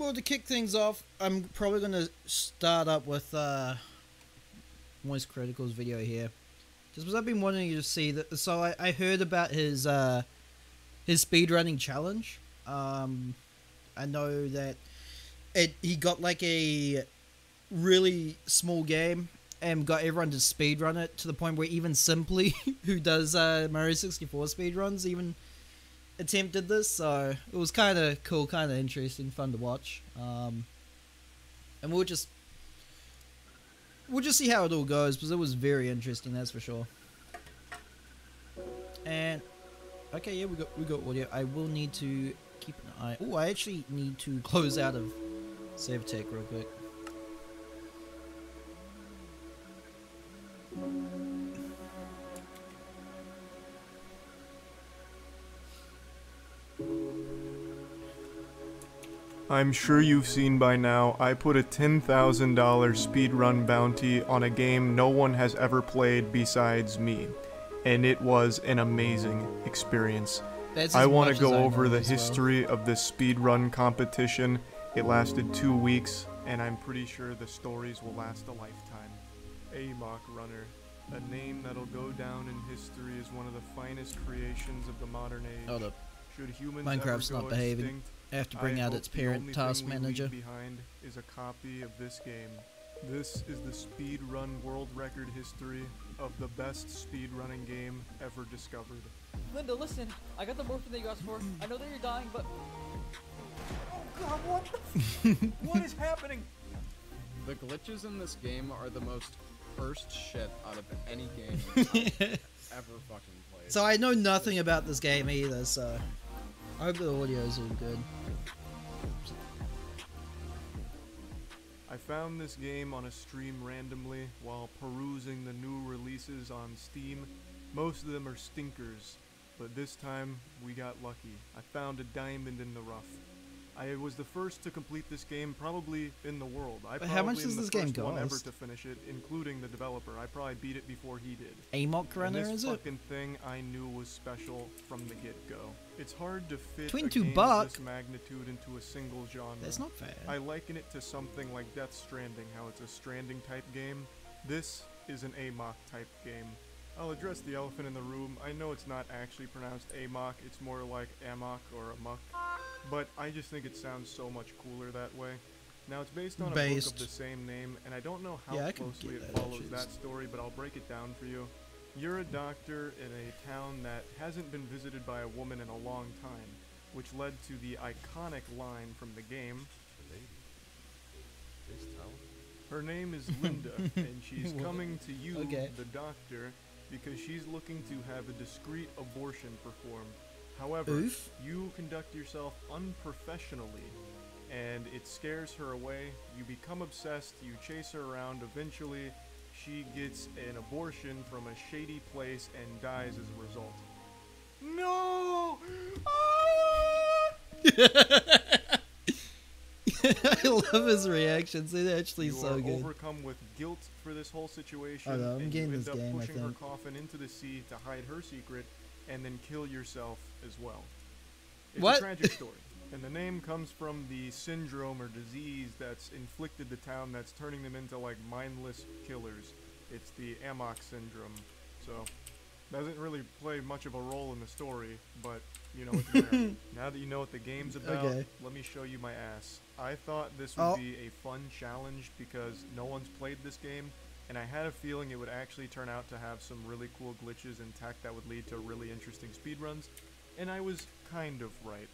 Well, to kick things off, I'm probably going to start up with Moist Critical's video here. Just because I've been wanting to see that. So I heard about his speedrunning challenge. I know that he got like a really small game and got everyone to speedrun it to the point where even Simply, who does Mario 64 speedruns, even attempted this. So it was kind of cool, kind of interesting, fun to watch. And we'll just see how it all goes, because it was very interesting, that's for sure. And okay, yeah, we got audio. I will need to keep an eye. Oh, I actually need to close out of Save Tech real quick. I'm sure you've seen by now, I put a $10,000 speedrun bounty on a game no one has ever played besides me, and it was an amazing experience. I want to go over the history of this speedrun competition. It lasted 2 weeks, and I'm pretty sure the stories will last a lifetime. Amok Runner, a name that'll go down in history as one of the finest creations of the modern age. Hold up. Should humans Minecraft's ever go not behaving. extinct, I have to bring out its parent task manager. Behind is a copy of this game. This is the speedrun world record history of the best speedrunning game ever discovered. Linda, listen, I got the morphine that you asked for. I know that you're dying, but... Oh god, what the what is happening? The glitches in this game are the most cursed shit out of any game I've ever fucking played. So I know nothing about this game either, so I hope the audio is all good. I found this game on a stream randomly while perusing the new releases on Steam. Most of them are stinkers, but this time we got lucky. I found a diamond in the rough. I was the first to complete this game probably in the world. How much does this game cost? One ever cost? to finish it, including the developer. I probably beat it before he did. Amok Runner, and this is it? fucking thing I knew was special from the get-go. It's hard to fit a $22 game of this magnitude into a single genre. That's not fair. I liken it to something like Death Stranding, how it's a Stranding type game. This is an Amok type game. I'll address the elephant in the room. I know it's not actually pronounced Amok, it's more like Amok or Amok. But I just think it sounds so much cooler that way. Now it's based on a book of the same name, and I don't know how closely it follows that story, but I'll break it down for you. You're a doctor in a town that hasn't been visited by a woman in a long time, which led to the iconic line from the game. Her name is Linda, and she's coming to you, the doctor, because she's looking to have a discreet abortion performed. However, you conduct yourself unprofessionally, and it scares her away. You become obsessed, you chase her around. Eventually, she gets an abortion from a shady place and dies as a result. No! I love his reactions. They're actually so good. You are overcome with guilt for this whole situation, I'm getting this and you end game, up pushing her coffin into the sea to hide her secret, and then kill yourself as well. It's a tragic story, and the name comes from the syndrome or disease that's inflicted the town that's turning them into like mindless killers. It's the Amok syndrome, so doesn't really play much of a role in the story, but you know it's there. Now that you know what the game's about, let me show you my ass. I thought this would be a fun challenge because no one's played this game, and I had a feeling it would actually turn out to have some really cool glitches and tech that would lead to really interesting speedruns, and I was kind of right.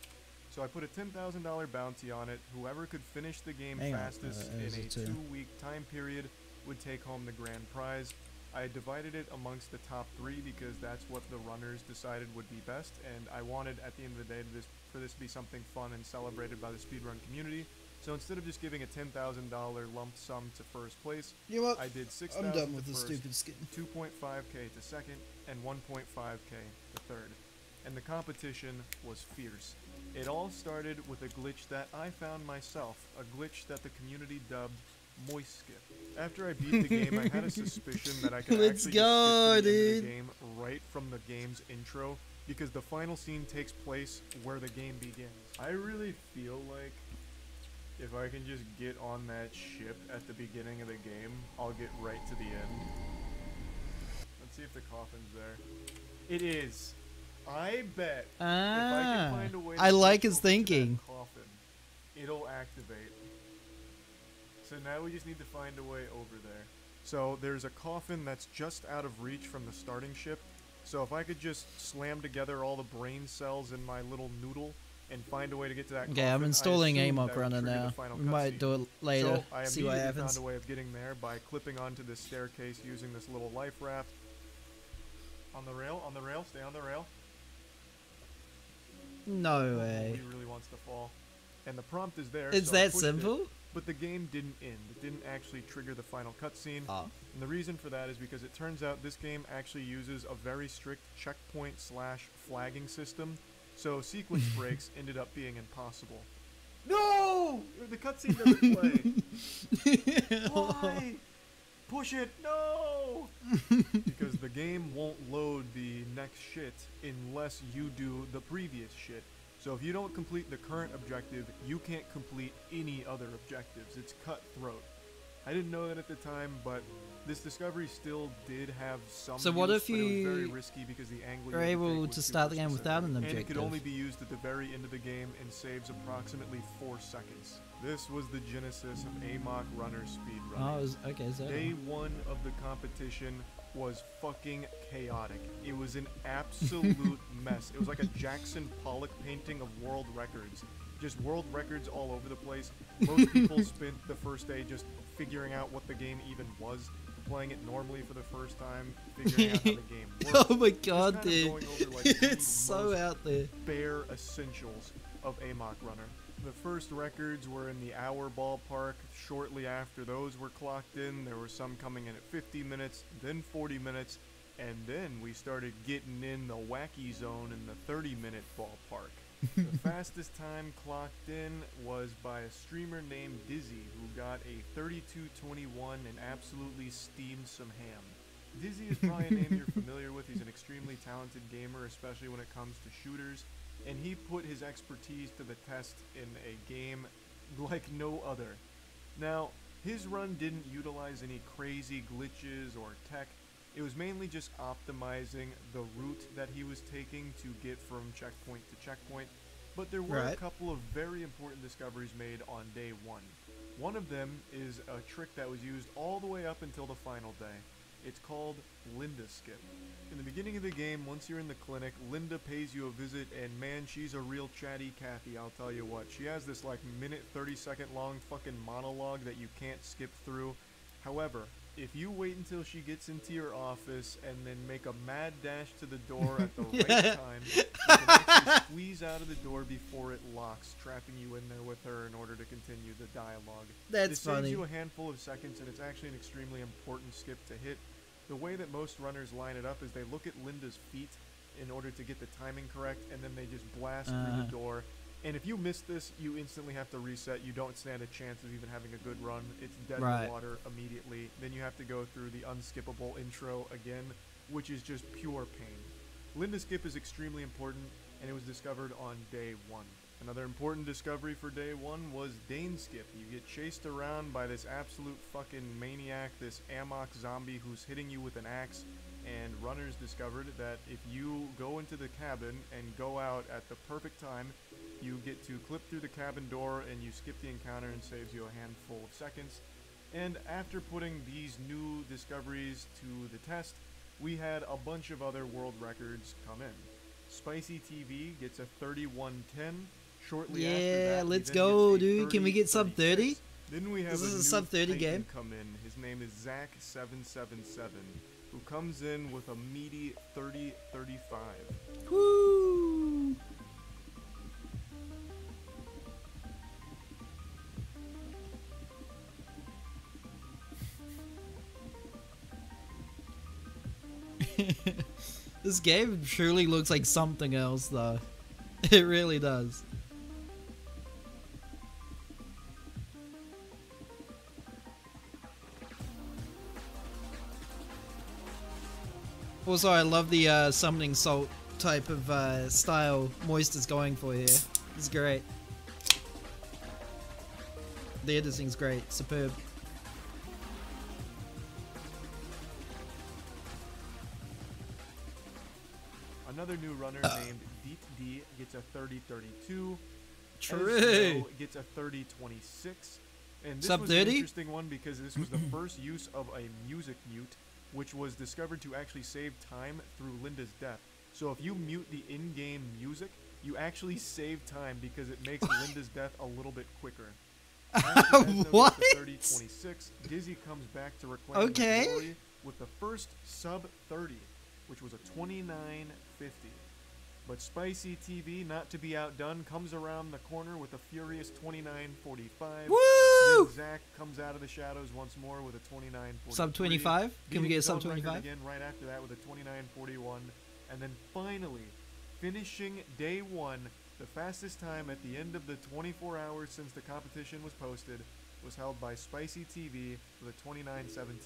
So I put a $10,000 bounty on it. Whoever could finish the game fastest in a 2-week time period would take home the grand prize. I divided it amongst the top 3 because that's what the runners decided would be best, and I wanted at the end of the day for this to be something fun and celebrated by the speedrun community. So instead of just giving a $10,000 lump sum to first place, I did $6,000 to first, 2.5k to second, and 1.5k to third. And the competition was fierce. It all started with a glitch that I found myself, a glitch that the community dubbed Moist Skip. After I beat the game, I had a suspicion that I could actually just skip to the end of the game right from the game's intro, because the final scene takes place where the game begins. I really feel like If I can just get on that ship at the beginning of the game, I'll get right to the end. Let's see if the coffin's there. It is. I bet if I can find a way to I like get his over to that thinking. coffin, it'll activate. So now we just need to find a way over there. So there's a coffin that's just out of reach from the starting ship. So if I could just slam together all the brain cells in my little noodle and find a way to get to that Okay, coffin, I'm installing I assumed Amok that would Runner trigger the now. final We might cutscene. do it later. So I See what immediately happens. found a way of getting there by clipping onto this staircase using this little life raft. On the rail, stay on the rail. No way. He really wants to fall. And the prompt is there. It's so I that pushed it, simple? but the game didn't end. It didn't actually trigger the final cutscene. Oh. And the reason for that is because it turns out this game actually uses a very strict checkpoint / flagging system. So sequence breaks ended up being impossible. No! The cutscene doesn't play. Why? Push it! No! Because the game won't load the next shit unless you do the previous shit. So if you don't complete the current objective, you can't complete any other objectives. It's cutthroat. I didn't know that at the time, but this discovery still did have some So what use, if but it was you very risky because the angle You're you had to take able was to super start the game specific. without an And it could objective. only be used at the very end of the game and saves approximately 4 seconds. This was the genesis of Amok Runner speedrunning. Oh, it was, okay, so. Day 1 of the competition was fucking chaotic. It was an absolute mess. It was like a Jackson Pollock painting of world records. Just world records all over the place. Most people spent the first day just figuring out what the game even was, playing it normally for the first time, figuring out how the game works. Oh my Just god, kind of dude. going over, like, the It's so most out there. bare essentials of Amok Runner. The first records were in the hour ballpark. Shortly after those were clocked in, there were some coming in at 50 minutes, then 40 minutes, and then we started getting in the wacky zone in the 30-minute ballpark. The fastest time clocked in was by a streamer named Dizzy, who got a 32:21 and absolutely steamed some ham. Dizzy is probably a name you're familiar with. He's an extremely talented gamer, especially when it comes to shooters, and he put his expertise to the test in a game like no other. Now, his run didn't utilize any crazy glitches or tech. It was mainly just optimizing the route that he was taking to get from checkpoint to checkpoint, but there were a couple of very important discoveries made on day 1. One of them is a trick that was used all the way up until the final day. It's called Linda Skip. In the beginning of the game, once you're in the clinic, Linda pays you a visit, and man, she's a real chatty Cathy, I'll tell you what. She has this like minute 30-second long fucking monologue that you can't skip through. However, if you wait until she gets into your office and then make a mad dash to the door at the right time, you can actually squeeze out of the door before it locks, trapping you in there with her in order to continue the dialogue. That's this funny. saves you a handful of seconds, and it's actually an extremely important skip to hit. The way that most runners line it up is they look at Linda's feet in order to get the timing correct, and then they just blast through the door. And if you miss this, you instantly have to reset. You don't stand a chance of even having a good run. It's dead in the water immediately. Then you have to go through the unskippable intro again, which is just pure pain. Linda Skip is extremely important, and it was discovered on day 1. Another important discovery for day 1 was Dane Skip. You get chased around by this absolute fucking maniac, this Amok zombie who's hitting you with an axe, and runners discovered that if you go into the cabin and go out at the perfect time, you get to clip through the cabin door and you skip the encounter, and saves you a handful of seconds. And after putting these new discoveries to the test, we had a bunch of other world records come in. Spicy TV gets a 31:10. Shortly after that, let's he then go, gets a dude. Can we get sub 30? Then we have This is a new sub 30 Titan game. come in. His name is Zach777, who comes in with a meaty 30:35. Woo! This game truly looks like something else, though. It really does. Also, I love the summoning salt type of style Moist is going for here. It's great. The editing's great. Superb. Another new runner named Deep D gets a 30-32. True. Gets a 30-26. And this Sub was an 30? interesting one because this was the first use of a music mute, which was discovered to actually save time through Linda's death. So if you mute the in-game music, you actually save time because it makes Linda's death a little bit quicker. What? 30-26, Dizzy comes back to reclaim the glory with the first sub 30, which was a 29-50. But Spicy TV, not to be outdone, comes around the corner with a furious 29-45. Woo! Then Zach comes out of the shadows once more with a 29-43. Sub 25? Can we get a sub 25? Again right after that with a 29-41. And then finally, finishing day one, the fastest time at the end of the 24 hours since the competition was posted was held by Spicy TV with a 29-17.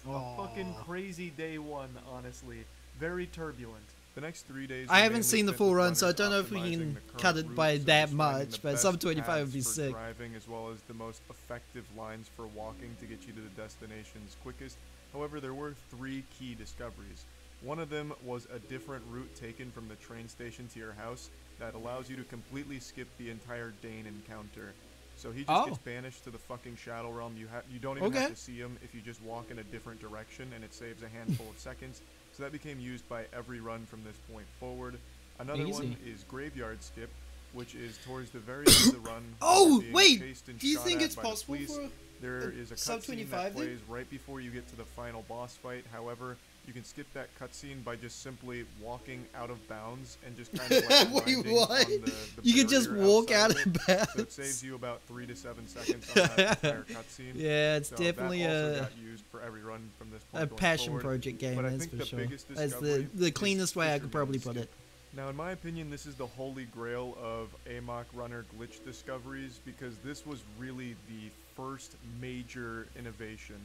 A fucking crazy day one, honestly. Very turbulent. The next 3 days. I haven't seen the full run, so I don't know if we can cut it by that much, but sub 25 would be sick. Driving, as well as the most effective lines for walking to get you to the destinations quickest. However, there were 3 key discoveries. One of them was a different route taken from the train station to your house that allows you to completely skip the entire Dane encounter. So he just gets banished to the fucking Shadow Realm. You don't even have to see him if you just walk in a different direction, and it saves a handful of seconds. So that became used by every run from this point forward. Another one is Graveyard Skip, which is towards the very end of the run. Wait! Do you think it's possible for there is a cutscene that plays right before you get to the final boss fight. However, you can skip that cutscene by just simply walking out of bounds and just kind of like wait, what? You can just walk out of bounds. So it saves you about 3 to 7 seconds on that entire cutscene. Yeah, it's definitely that also got used for every run from this point a passion forward. project game. But I That's think for the sure. biggest That's discovery the cleanest way I could probably Fisherman's put it. Now, in my opinion, this is the holy grail of Amok Runner glitch discoveries because this was really the first major innovation.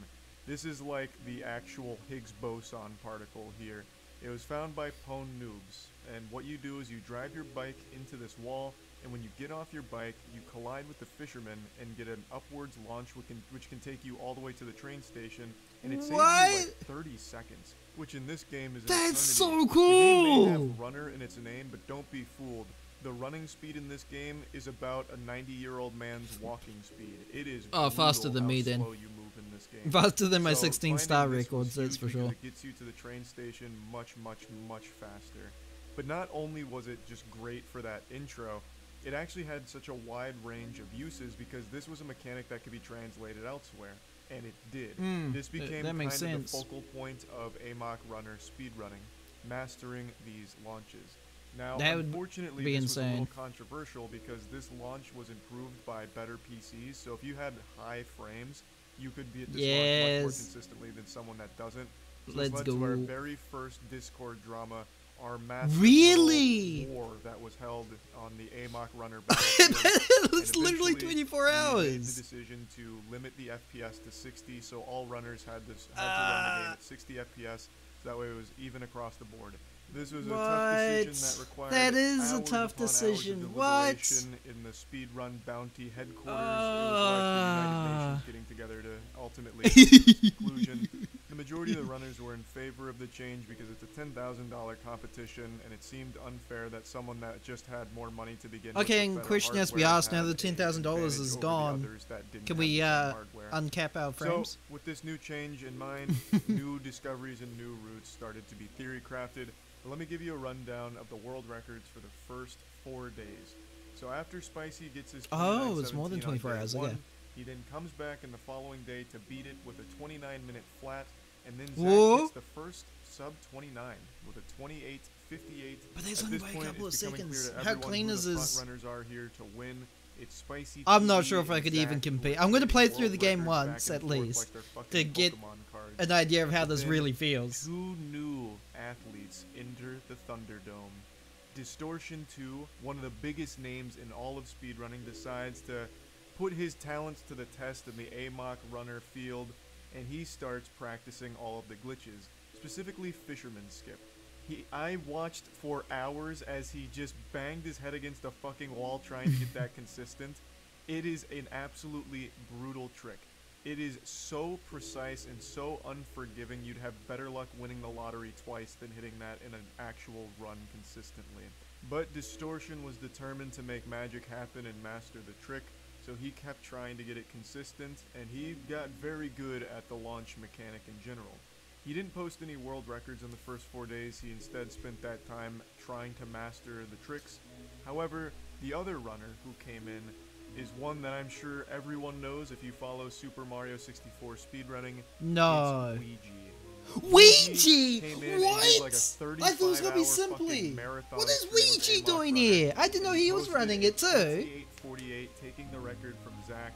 This is like the actual Higgs boson particle here. It was found by Pwn Noobs, and what you do is you drive your bike into this wall, and when you get off your bike, you collide with the fisherman and get an upwards launch which can take you all the way to the train station, and it saves you like 30 seconds, which in this game is an eternity. So The cool! game may have runner in its name, but don't be fooled. The running speed in this game is about a 90-year-old man's walking speed. It is faster than me then. slow you move in this game. Faster than my So 16-star finding this was records, that's huge for because sure. It gets you to the train station much, much, much faster. But not only was it just great for that intro, it actually had such a wide range of uses because this was a mechanic that could be translated elsewhere. And it did. This became that makes kind of sense. the focal point of Amok Runner speedrunning, mastering these launches. Now, That would unfortunately, be this was a insane. little controversial because this launch was improved by better PCs. So if you had high frames, you could be at this launch much more consistently than someone that doesn't. So this led to our very first Discord drama, our massive war that was held on the Amok Runner battlefield. It's literally 24 hours. We made the decision to limit the FPS to 60, so all runners had to run the game at 60 FPS, so that way it was even across the board. This was a tough decision that required That is a hours tough upon hours decision. of What? deliberation in the speedrun bounty headquarters. It was like the United Nations getting together to ultimately come to this conclusion. The majority of the runners were in favor of the change because it's a $10,000 competition, and it seemed unfair that someone that just had more money to begin with. Okay, and question has to be asked now that $10,000 is gone. Can we uncap our frames? So, with this new change in mind, new discoveries and new routes started to be theory crafted. But let me give you a rundown of the world records for the first 4 days. So after Spicy gets his it's more than 29-17 24 on day hours, one, okay. he then comes back in the following day to beat it with a 29-minute flat, and then Whoa. Zach gets the first sub 29 with a 28-58. But there's At only this by a point, couple of it's becoming clear seconds. to How everyone clean who is the this? front runners are here to win. It's Spicy I'm not TV sure if I and could Zach even who compete. are I'm going to play trading through the game world records once back at and forth least like they're to fucking get Pokemon cards. an idea of how But this then really feels. 2 new athletes enter the Thunderdome. Distortion 2, one of the biggest names in all of speedrunning, decides to put his talents to the test in the Amok Runner field, and he starts practicing all of the glitches, specifically Fisherman's Skip. I watched for hours as he just banged his head against a fucking wall trying to get that consistent, It is an absolutely brutal trick. It is so precise and so unforgiving, you'd have better luck winning the lottery twice than hitting that in an actual run consistently. But Distortion was determined to make magic happen and master the trick, so he kept trying to get it consistent, and he got very good at the launch mechanic in general. He didn't post any world records in the first 4 days, he instead spent that time trying to master the tricks. However, the other runner who came in is one that I'm sure everyone knows if you follow Super Mario 64 speedrunning. No. It's Ouija! came in and What? did like a I thought it was gonna be 35-hour Simply. fucking marathon What is stream of Ouija Amok doing Runner, here? I didn't know and he was posted running a it too. 28:48, taking the record from Zach.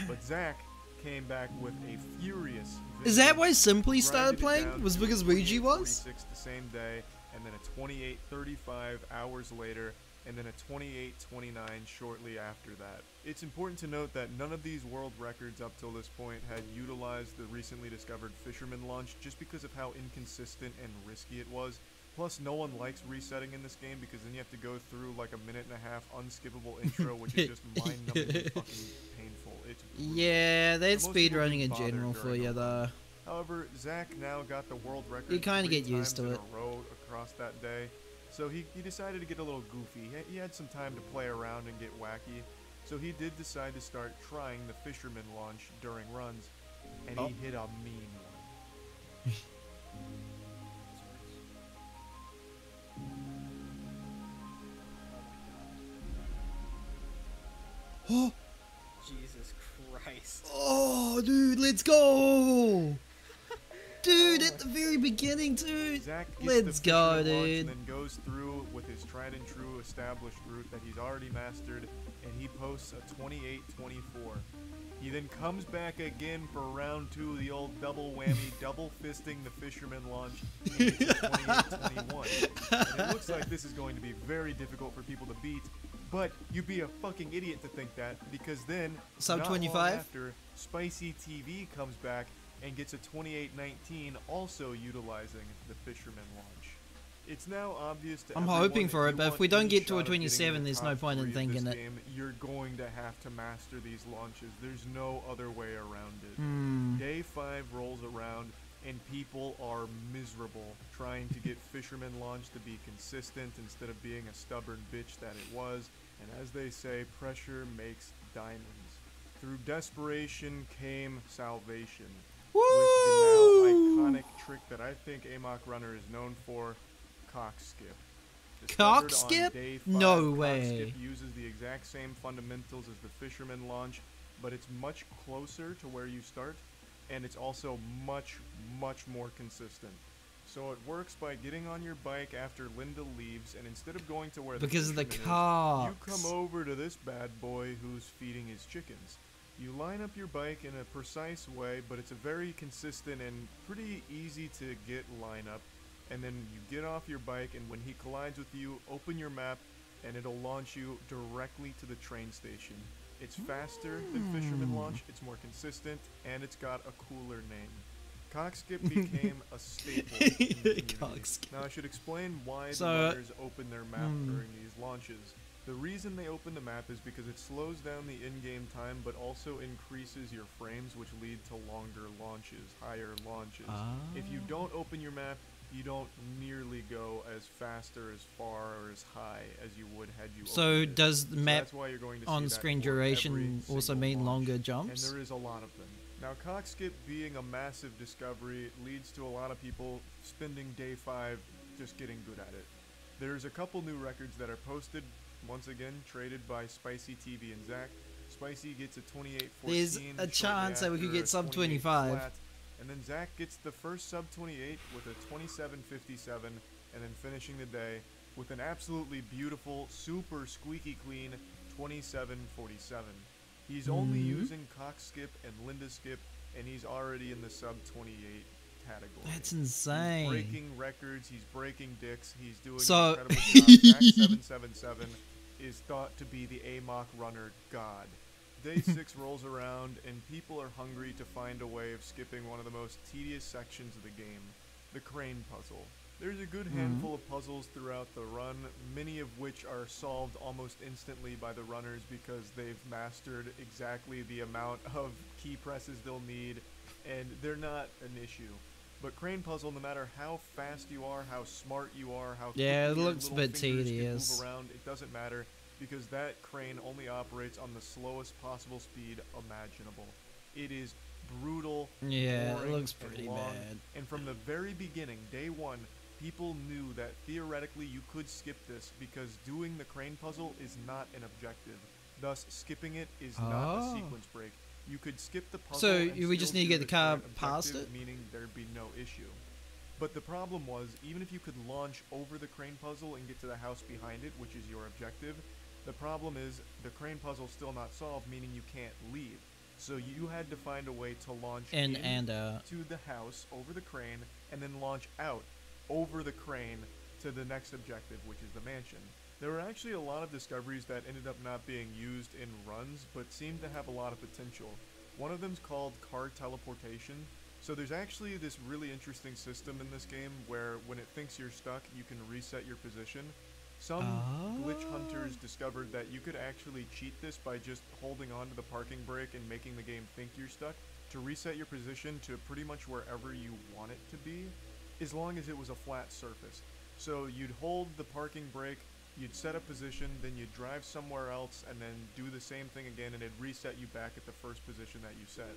But Zach came back with a furious Is that victory. why Simply Grinded started it playing? down Was to because Ouija was? 28:46 the same day, and then a 28:35 hours later, and then a 28:29 shortly after that. It's important to note that none of these world records up till this point had utilized the recently discovered Fisherman launch just because of how inconsistent and risky it was. Plus, no one likes resetting in this game because then you have to go through like a minute and a half unskippable intro, which is just mind-numbingly fucking painful. It's brutal. Yeah, that's And most people speedrunning didn't in bother general for during you a run. though. However, Zach now got the world record You kinda 3 get used times to in it. a row across that day. So he decided to get a little goofy. He had some time to play around and get wacky. So he did decide to start trying the Fisherman launch during runs, and Oh. he hit a mean one. Oh, Jesus Christ. oh, dude, let's go! Dude, at the very beginning, dude. Zach gets Let's the go, Fisherman launch dude. and then goes through with his tried and true established route that he's already mastered, and he posts a 28:24. He then comes back again for round 2, the old double whammy, double fisting the Fisherman launch, and gets a 28:21. And it looks like this is going to be very difficult for people to beat, but you'd be a fucking idiot to think that, because then, Sub not long 25? after, Spicy TV comes back and gets a 28:19, also utilizing the Fisherman launch. It's now obvious to I'm everyone hoping that for it, you but if want we don't any get to a shot of getting in 27, the there's no top point in 3 of thinking this it. game, you're going to have to master these launches. There's no other way around it. Hmm. Day 5 rolls around, and people are miserable trying to get Fisherman launch to be consistent instead of being a stubborn bitch that it was. And as they say, pressure makes diamonds. Through desperation came salvation. With the now iconic trick that I think Amok Runner is known for, cock skip. Cock Discovered on skip? day 5, No cock way. skip uses the exact same fundamentals as the Fisherman launch, but it's much closer to where you start, and it's also much, much more consistent. So it works by getting on your bike after Linda leaves, and instead of going to where Because of the fisherman is, cocks. you come over to this bad boy who's feeding his chickens. You line up your bike in a precise way, but it's a very consistent and pretty easy to get lineup. And then you get off your bike, and when he collides with you, open your map, and it'll launch you directly to the train station. It's faster than Fisherman launch, it's more consistent, and it's got a cooler name. Cockskip became a staple in the community. Cockskip. Now I should explain why So, the runners open their map during these launches. The reason they open the map is because it slows down the in-game time, but also increases your frames, which lead to longer launches, higher launches. If you don't open your map, you don't nearly go as fast or as far or as high as you would had you So opened it. does the map that's why you're going to see on-screen that for duration every also single mean launch. longer And jumps? there is a lot of them. Now, cockskip being a massive discovery leads to a lot of people spending day 5 just getting good at it. There's a couple new records that are posted, once again traded by Spicy TV and Zach. Spicy gets a 28:14. There's a shortly chance that we could after get a sub 28 25. flat, and then Zach gets the first sub 28 with a 27:57, and then finishing the day with an absolutely beautiful, super squeaky clean 27:47. He's only using cock skip and Linda skip, and he's already in the sub 28 category. That's He's insane. breaking records, he's breaking dicks, he's doing So- an incredible job. Zach 777 is thought to be the Amok Runner god. Day 6 rolls around, and people are hungry to find a way of skipping one of the most tedious sections of the game, the crane puzzle. There's a good Mhm. handful of puzzles throughout the run, many of which are solved almost instantly by the runners because they've mastered exactly the amount of key presses they'll need, and they're not an issue. But crane puzzle, no matter how fast you are, how smart you are, how quickly Yeah, it your looks a little bit fingers can tedious. move around, it doesn't matter because that crane only operates on the slowest possible speed imaginable. It is brutal, Yeah, it boring, looks and pretty long, bad. and from the very beginning, day one, people knew that theoretically you could skip this because doing the crane puzzle is not an objective. Thus, skipping it is not a Oh. sequence break. You could skip the puzzle So and we just still need to do get the car current past objective, it? meaning there'd be no issue. But the problem was, even if you could launch over the crane puzzle and get to the house behind it, which is your objective, the problem is the crane puzzle's still not solved, meaning you can't leave. So you had to find a way to launch And in out. to the house over the crane and then launch out over the crane to the next objective, which is the mansion. There were actually a lot of discoveries that ended up not being used in runs, but seemed to have a lot of potential. One of them's called car teleportation. So there's actually this really interesting system in this game where when it thinks you're stuck, you can reset your position. Some glitch hunters discovered that you could actually cheat this by just holding on to the parking brake and making the game think you're stuck to reset your position to pretty much wherever you want it to be, as long as it was a flat surface. So you'd hold the parking brake, you'd set a position, then you'd drive somewhere else, and then do the same thing again, and it'd reset you back at the first position that you set.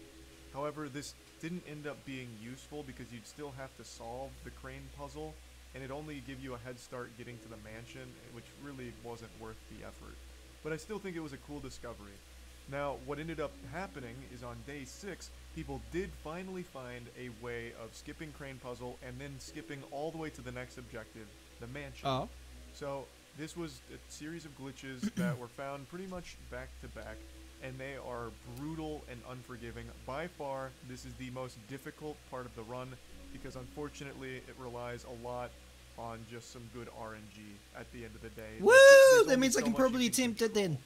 However, this didn't end up being useful because you'd still have to solve the crane puzzle, and it only give you a head start getting to the mansion, which really wasn't worth the effort. But I still think it was a cool discovery. Now, what ended up happening is on day 6, people did finally find a way of skipping crane puzzle and then skipping all the way to the next objective, the mansion. Oh. So this was a series of glitches that were found pretty much back to back, and they are brutal and unforgiving. By far, this is the most difficult part of the run because unfortunately it relies a lot on just some good RNG at the end of the day. Woo! There's That only means I so can much you probably attempt it then.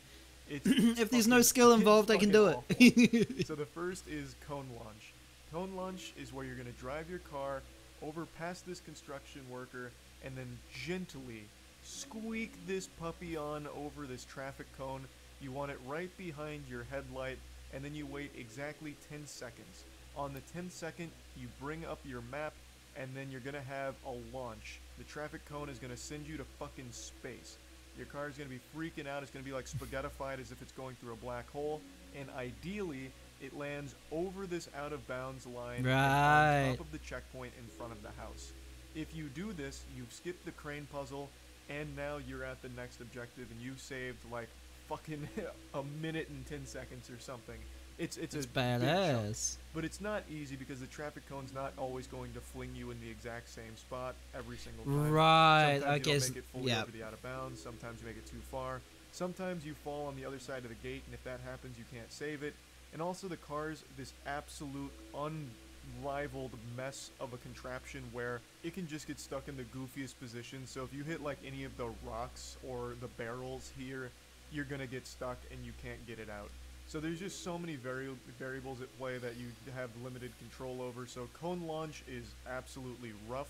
It's If there's no fucking- skill it's involved, I can do fucking it. awful. So the first is cone launch. Cone launch is where you're going to drive your car over past this construction worker and then gently squeak this puppy on over this traffic cone. You want it right behind your headlight, and then you wait exactly 10 seconds. On the 10th second, you bring up your map, and then you're going to have a launch. The traffic cone is going to send you to fucking space. Your car is going to be freaking out. It's going to be like spaghettified as if it's going through a black hole. And ideally, it lands over this out of bounds line and Right. on top of the checkpoint in front of the house. If you do this, you've skipped the crane puzzle, and now you're at the next objective, and you've saved like fucking a minute and 10 seconds or something. It's It's a big chunk. badass. But it's not easy because the traffic cone's not always going to fling you in the exact same spot every single time. Right. Sometimes I you don't guess. make it fully Yeah. over the out of bounds. Sometimes you make it too far. Sometimes you fall on the other side of the gate, and if that happens, you can't save it. And also, the car's this absolute unrivaled mess of a contraption where it can just get stuck in the goofiest position. So if you hit like any of the rocks or the barrels here, you're gonna get stuck and you can't get it out. So there's just so many variables at play that you have limited control over. So cone launch is absolutely rough.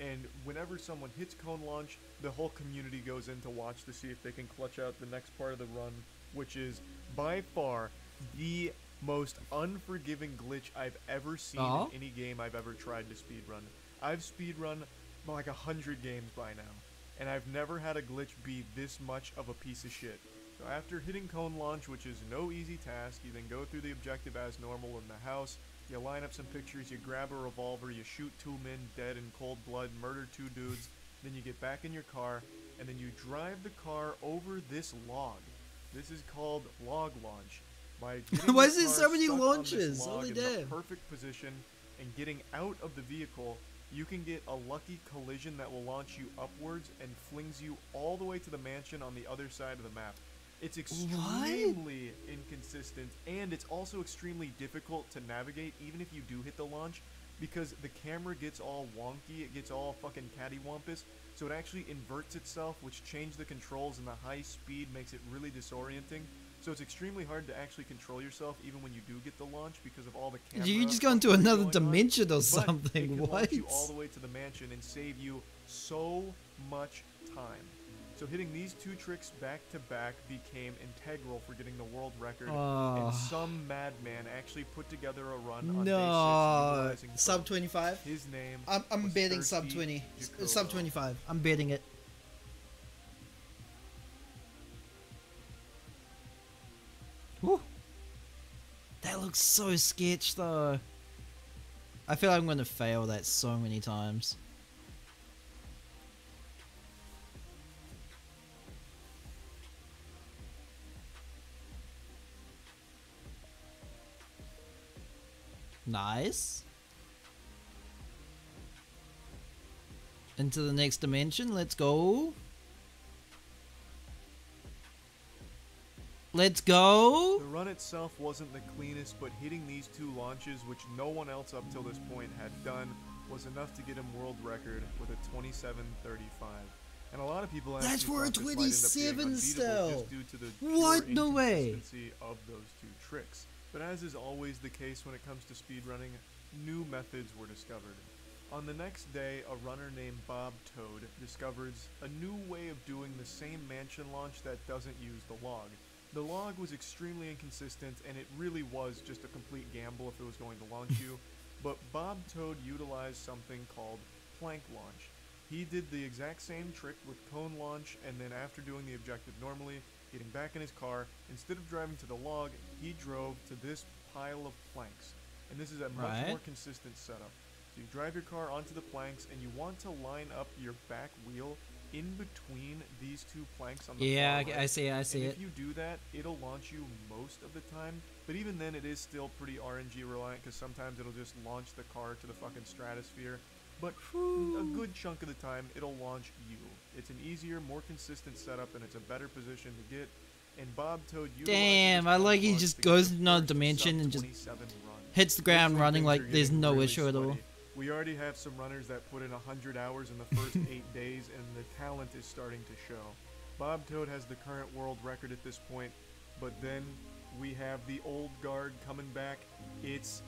And whenever someone hits cone launch, the whole community goes in to watch to see if they can clutch out the next part of the run, which is by far the most unforgiving glitch I've ever seen Aw. in any game I've ever tried to speedrun. I've speedrun like 100 games by now, and I've never had a glitch be this much of a piece of shit. So after hitting cone launch, which is no easy task, you then go through the objective as normal in the house. You line up some pictures, you grab a revolver, you shoot 2 men dead in cold blood, murder 2 dudes, then you get back in your car, and then you drive the car over this log. This is called log launch. By getting Why your is there car so many stuck on this launches? log Holy in the damn. perfect position and getting out of the vehicle, you can get a lucky collision that will launch you upwards and flings you all the way to the mansion on the other side of the map. It's extremely inconsistent, and it's also extremely difficult to navigate even if you do hit the launch, because the camera gets all wonky, it gets all fucking cattywampus, so it actually inverts itself, which changes the controls, and the high speed makes it really disorienting. So it's extremely hard to actually control yourself even when you do get the launch because of all the camera. You just go into fuckery another going on. dimension or But something. it can What? launch you all the way to the mansion and save you so much time. So hitting these two tricks back to back became integral for getting the world record, and some madman actually put together a run on day 6 No, utilizing sub both. 25. His name I'm was betting sub Thirsty 20, Jacobo. sub 25. I'm betting it. Whew. That looks so sketch though. I feel like I'm gonna fail that so many times. Nice. Into the next dimension, let's go. Let's go. The run itself wasn't the cleanest, but hitting these two launches, which no one else up till this point had done, was enough to get him world record with a 27:35. And a lot of people That's actually for a thought this might end up being 27 unbeatable still. just due to the What? pure No way. inconsistency of those two tricks. But as is always the case when it comes to speedrunning, new methods were discovered. On the next day, a runner named Bob Toad discovers a new way of doing the same mansion launch that doesn't use the log. The log was extremely inconsistent, and it really was just a complete gamble if it was going to launch you, but Bob Toad utilized something called plank launch. He did the exact same trick with cone launch, and then after doing the objective normally, getting back in his car, instead of driving to the log, he drove to this pile of planks. And this is a much more consistent setup. So you drive your car onto the planks, and you want to line up your back wheel in between these two planks on the far right. I see it. And if you do that, it'll launch you most of the time. But even then, it is still pretty RNG reliant because sometimes it'll just launch the car to the fucking stratosphere. But a good chunk of the time, it'll launch you. It's an easier, more consistent setup, and it's a better position to get. And Bob Toad utilizes Damn, I like he just goes into another dimension and just hits the ground running like there's no issue at all. We already have some runners that put in 100 hours in the first 8 days, and the talent is starting to show. Bob Toad has the current world record at this point, but then we have the old guard coming back. It's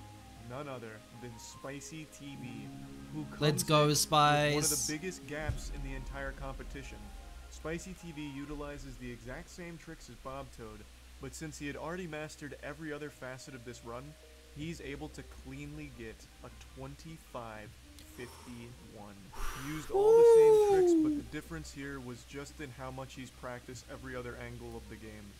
none other than Spicy TV, who comes Let's go, in with Spice. one of the biggest gaps in the entire competition. Spicy TV utilizes the exact same tricks as Bob Toad, but since he had already mastered every other facet of this run, he's able to cleanly get a 25:51. Used all the same tricks, but the difference here was just in how much he's practiced every other angle of the game.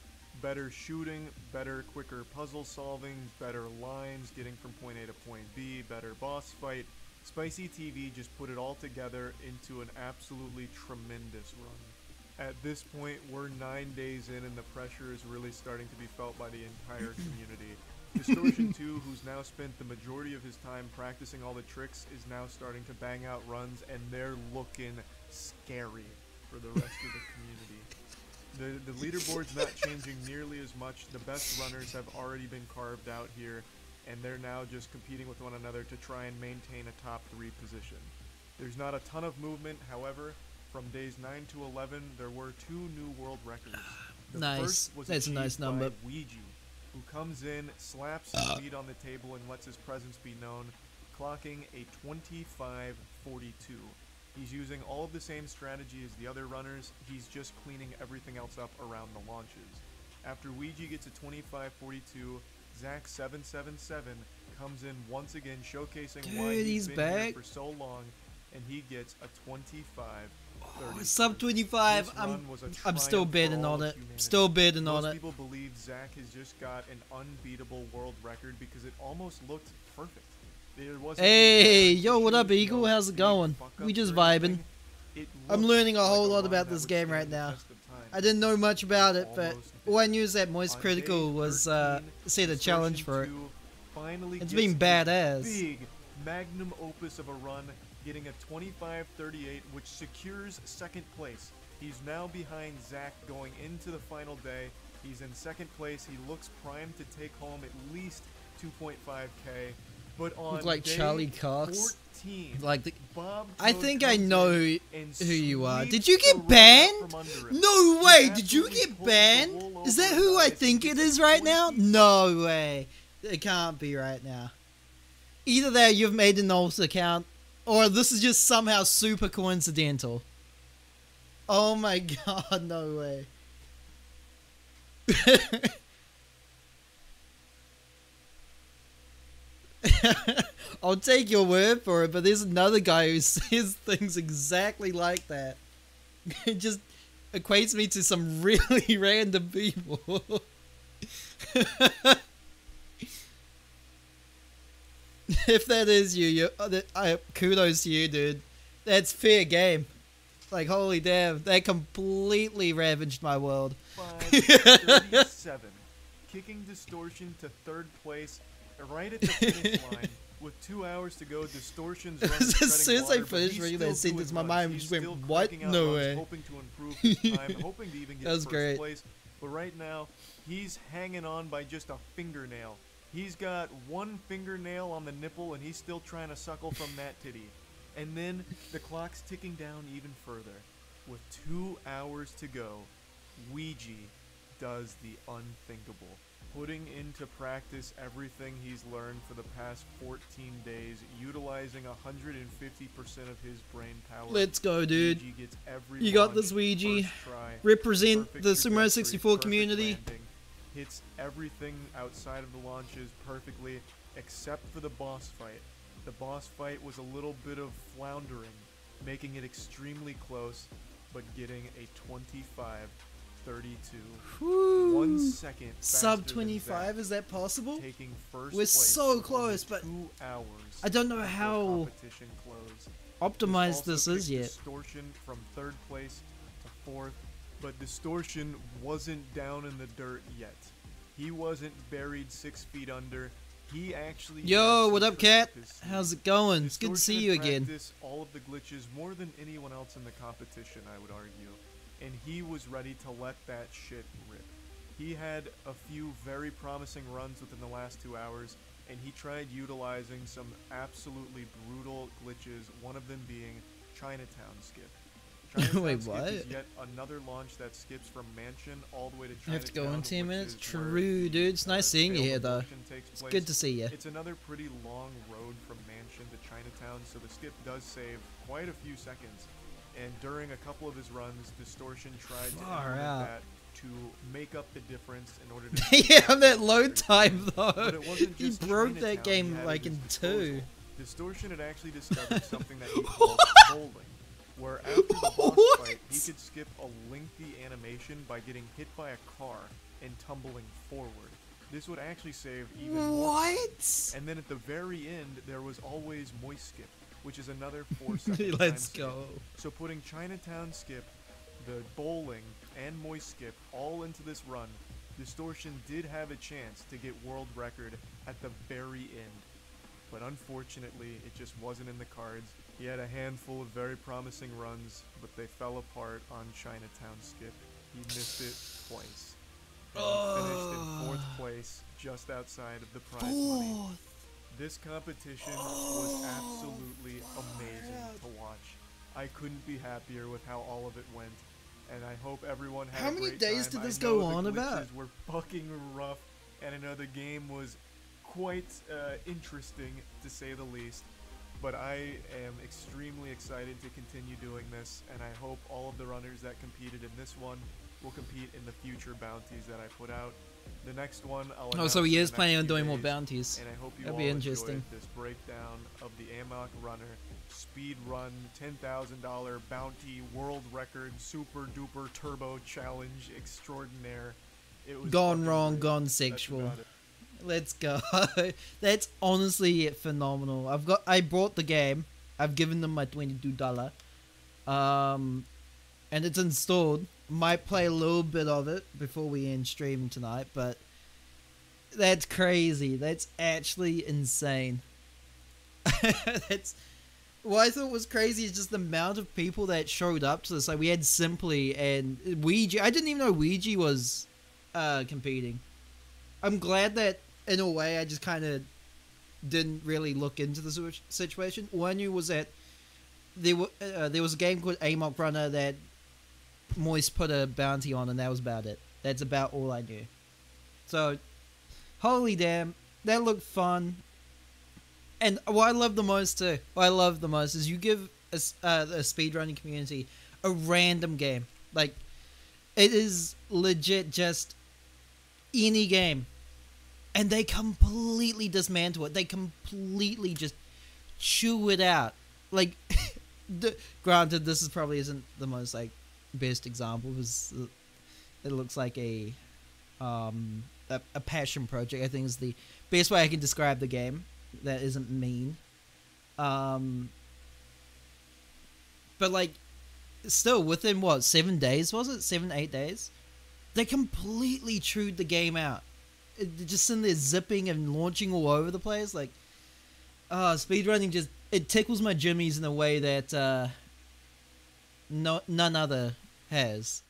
Better shooting, better, quicker puzzle solving, better lines, getting from point A to point B, better boss fight. Spicy TV just put it all together into an absolutely tremendous run. At this point, we're 9 days in, and the pressure is really starting to be felt by the entire community. Distortion 2, who's now spent the majority of his time practicing all the tricks, is now starting to bang out runs, and they're looking scary for the rest of the community. The leaderboard's not changing nearly as much. The best runners have already been carved out here, and they're now just competing with one another to try and maintain a top 3 position. There's not a ton of movement, however. From days 9 to 11, there were 2 new world records. The Nice. first was That's a nice achieved number. by Ouija, who comes in, slaps his feet on the table, and lets his presence be known, clocking a 25:42. He's using all of the same strategy as the other runners, he's just cleaning everything else up around the launches. After Ouija gets a 25:42, Zach777 comes in once again, showcasing why he's been here back. for so long, and he gets a 25:30. Sub 25. I'm still betting on it. Still betting on Most it. people believe Zach has just got an unbeatable world record because it almost looked perfect. There wasn't Hey, any yo, what up, issues, Eagle? no How's it big going? fuck-ups We just or vibing. anything. It I'm looked learning a like whole lot run about that this would game stand right the now. test of time. I didn't know much about it, but Almost all I knew is that Moist On Critical day was 13, set a challenge for it. Distortion 2 finally It's gets been his badass. Big magnum opus of a run, getting a 25:38, which secures second place. He's now behind Zach going into the final day. He's in second place. He looks primed to take home at least 2.5K. But on Look like day Charlie Cox. 14, Like the, Bob I Toad think I comes know in who and you are. sweeps Did you the get rug out banned? from under him. No He way. Did you absolutely get pulls the banned? wool Is over that his who I eyes and think it gets a is right 20 now? feet No way. It can't be right now. Either that, you've made an alt account, or this is just somehow super coincidental. Oh my god, no way. I'll take your word for it, but there's another guy who says things exactly like that. It just equates me to some really random people. If that is you, kudos to you, dude. That's fair game. Like, holy damn, that completely ravaged my world. 5:37, kicking Distortion to third place, right at the finish line. With 2 hours to go, Distortion's running, As soon as I water, but finished he's reading still that sentence, doing my runs. mind He's just went, still what? cranking out No runs, way. hoping to improve his time, hoping to even get That was first great. place. But right now, he's hanging on by just a fingernail. He's got one fingernail on the nipple, and he's still trying to suckle from that titty. And then the clock's ticking down even further. With 2 hours to go, Ouija does the unthinkable, putting into practice everything he's learned for the past 14 days, utilizing 150% of his brain power. Let's go, dude. Ouija gets every You got launch, this, Ouija. first try, Represent perfect the Super Mario trajectory, 64 perfect community. landing, hits everything outside of the launches perfectly, except for the boss fight. The boss fight was a little bit of floundering, making it extremely close, but getting a 25-32. Whew. 1 second Sub faster than 25, Zach, is that possible? taking first We're place so with close, only but 2 hours I don't know before how competition closed. optimized also this is kicked yet. Distortion from third place to fourth, but Distortion wasn't down in the dirt yet. He wasn't buried 6 feet under. He actually. Yo, had what some up, Cat? tricks up his sleeve. How's it going? It's good to see Distortion you had again. practiced all of the glitches more than anyone else in the competition, I would argue, and he was ready to let that shit rip. He had a few very promising runs within the last 2 hours, and he tried utilizing some absolutely brutal glitches, one of them being Chinatown skip. Chinatown Wait, skip what? is yet another launch that skips from Mansion all the way to You Chinatown. have to go in 10 which minutes? is where True, the, dude. It's nice seeing you failed here, though. abduction takes It's place. good to see you. It's another pretty long road from Mansion to Chinatown, so the skip does save quite a few seconds. And during a couple of his runs, Distortion tried to Far implement out. that to make up the difference in order to. Yeah, on that load time, though. But it wasn't He just broke Chinatown that game he had like at in his 2. disposal. Distortion had actually discovered something that he called bowling, where after the boss What? fight, he could skip a lengthy animation by getting hit by a car and tumbling forward. This would actually save even more. What? And then at the very end, there was always Moist Skip, which is another 4-second Let's time skip. go. So putting Chinatown Skip, the bowling, and Moist Skip all into this run, Distortion did have a chance to get world record at the very end. But unfortunately, it just wasn't in the cards. He had a handful of very promising runs, but they fell apart on Chinatown Skip. He missed it twice. And he finished in 4th place, just outside of the prize money. This competition was absolutely amazing to watch. I couldn't be happier with how all of it went, and I hope everyone had How a many great days time. did this I know go the on glitches about? were fucking rough, and I know the game was quite interesting, to say the least. But I am extremely excited to continue doing this, and I hope all of the runners that competed in this one will compete in the future bounties that I put out. The next one I'll Oh, announce so he in is the planning next on few doing more days, bounties. and I hope you That'd all be interesting. enjoyed this breakdown of the Amok Runner speed run $10,000 bounty world record super duper turbo challenge extraordinaire. It was Gone fucking wrong, great. gone That's sexual. about it. Let's go. That's honestly phenomenal. I bought the game. I've given them my $22. And it's installed. Might play a little bit of it before we end stream tonight, but that's crazy. That's actually insane. That's what I thought was crazy is just the amount of people that showed up to this. Like we had Simply and Ouija. I didn't even know Ouija was competing. I'm glad that in a way I just kind of didn't really look into the situation. All I knew was that there was a game called Amok Runner that Moist put a bounty on, and that was about it. That's about all I knew. So, holy damn, that looked fun. And what I love the most too, is you give a speedrunning community a random game. Like, it is legit just any game. And they completely dismantle it. They completely just chew it out. Like, granted, this is probably isn't the most, like, best example, because it looks like a passion project, I think is the best way I can describe the game. That isn't mean. But, like, still, within, what, 7 days, was it? 7, 8 days? They completely chewed the game out. Just in there zipping and launching all over the place. Like, speedrunning just, it tickles my jimmies in a way that none other has.